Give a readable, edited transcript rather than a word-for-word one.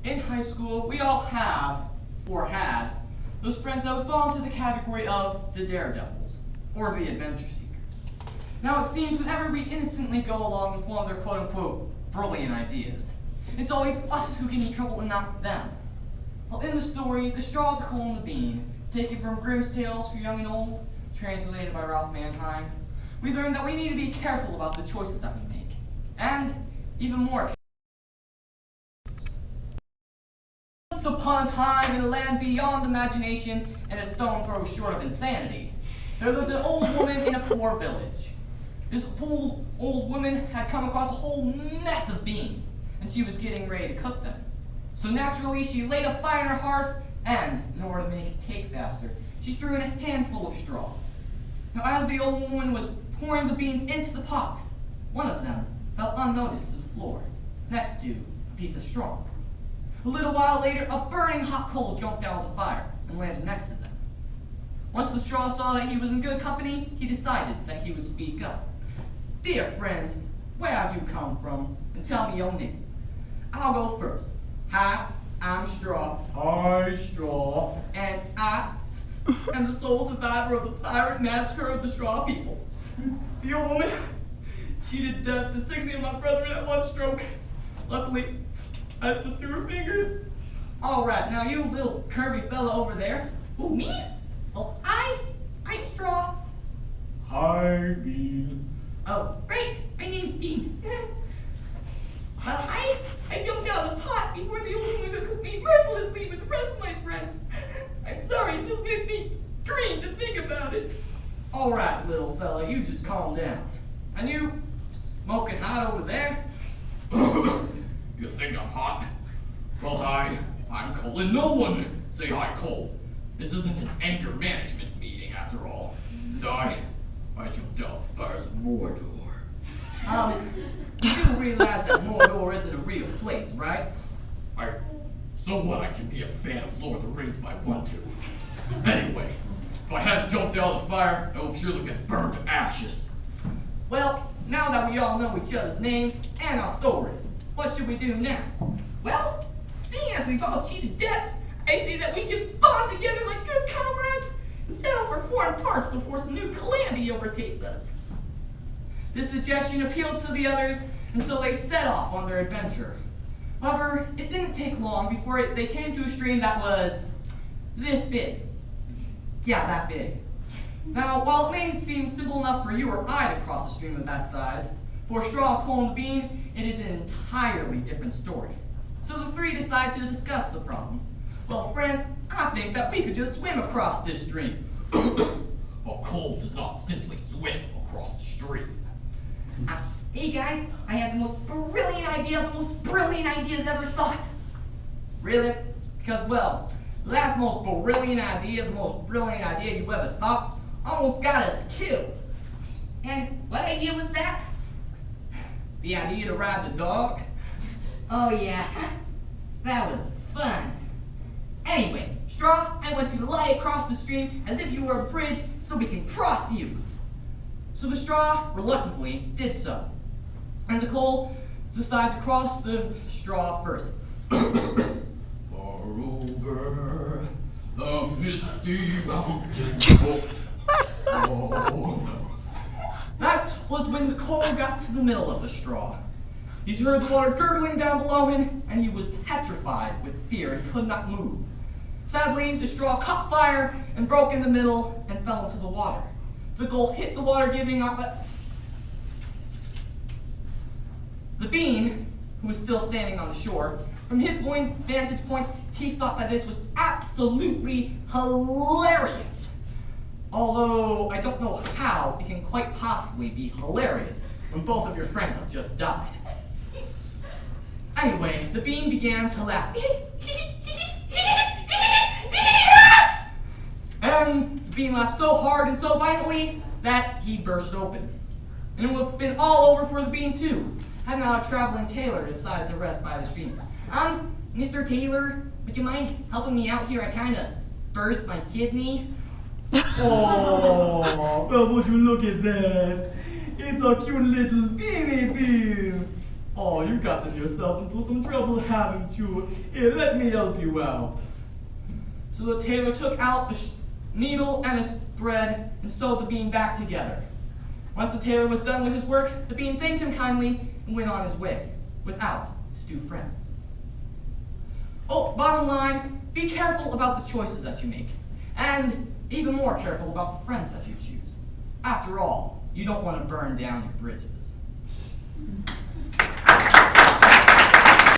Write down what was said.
In high school, we all have, or had, those friends that would fall into the category of the daredevils, or the adventure seekers. Now it seems whenever we innocently go along with one of their quote-unquote brilliant ideas, it's always us who get in trouble and not them. Well, in the story, The Straw, the Coal, and the Bean, taken from Grimm's Tales for Young and Old, translated by Ralph Manheim, we learn that we need to be careful about the choices that we make, and even more careful. Once upon a time, in a land beyond imagination and a stone throw short of insanity, there lived an old woman in a poor village. This old woman had come across a whole mess of beans, and she was getting ready to cook them. So naturally, she laid a fire in her hearth, and in order to make it take faster, she threw in a handful of straw. Now, as the old woman was pouring the beans into the pot, one of them fell unnoticed to the floor, next to a piece of straw. A little while later, a burning hot coal jumped out of the fire and landed next to them. Once the straw saw that he was in good company, he decided that he would speak up. "Dear friends, where have you come from? And tell me your name." "I'll go first. Hi, I'm Straw." "Hi, Straw." "And I am the sole survivor of the fire and massacre of the Straw people." The old woman, she did death to 60 of my brethren at one stroke. Luckily, I slipped through her fingers. "All right, now you little curvy fella over there." "Who, me? Oh, I'm Straw." "Hi, Bean." "Oh, right, my name's Bean." "Well, I jumped out of the pot before the old woman could cook me mercilessly with the rest of my friends. I'm sorry, it just makes me green to think about it." "All right, little fella, you just calm down. And you, smoking hot over there?" "You think I'm hot? Well, hi, I'm Cole, and no one say hi, Cole. This isn't an anger management meeting, after all. And I jumped out the fires of Mordor." You realize that Mordor isn't a real place, right?" So what? I can be a fan of Lord of the Rings if I want to. Anyway, if I hadn't jumped out of the fire, I would surely get burned to ashes. "Well, now that we all know each other's names and our stories, what should we do now?" "Well, seeing as we've all cheated death, I say that we should bond together like good comrades and settle for foreign parts before some new calamity overtakes us." This suggestion appealed to the others, and so they set off on their adventure. However, it didn't take long before they came to a stream that was this big. Yeah, that big. Now, while it may seem simple enough for you or I to cross a stream of that size, for Straw, Coal, and the Bean, it is an entirely different story. So the three decide to discuss the problem. "Well, friends, I think that we could just swim across this stream." Well, Cole does not simply swim across the stream. Hey guys, I had the most brilliant idea, the most brilliant ideas ever thought. "Really? Because, well, the last most brilliant idea, the most brilliant idea you ever thought, almost got us killed." And what idea was that? "The idea to ride the dog." Oh yeah, that was fun. Anyway, Straw, I want you to lie across the stream as if you were a bridge so we can cross you." So the Straw reluctantly did so, and the Coal decided to cross the straw first. Far over the misty mountain. Oh no. That was when the Coal got to the middle of the straw. He heard the water gurgling down below him, and he was petrified with fear and could not move. Sadly, the straw caught fire and broke in the middle and fell into the water. The Coal hit the water, giving off a... The Bean, who was still standing on the shore, from his vantage point, he thought that this was absolutely hilarious. Although, I don't know how it can quite possibly be hilarious when both of your friends have just died. Anyway, the Bean began to laugh. And the Bean laughed so hard and so violently that he burst open. And it would have been all over for the Bean too, had not a traveling tailor decided to rest by the stream. Mr. Taylor, would you mind helping me out here? I kind of burst my kidney." "Oh, well, would you look at that? It's a cute little beanie bean." Oh, you gotten yourself into some trouble, haven't you? Here, let me help you out. So the tailor took out a needle and a thread and sewed the bean back together. Once the tailor was done with his work, the bean thanked him kindly and went on his way, without his two friends. Oh, bottom line, be careful about the choices that you make, and even more careful about the friends that you choose. After all, you don't want to burn down your bridges.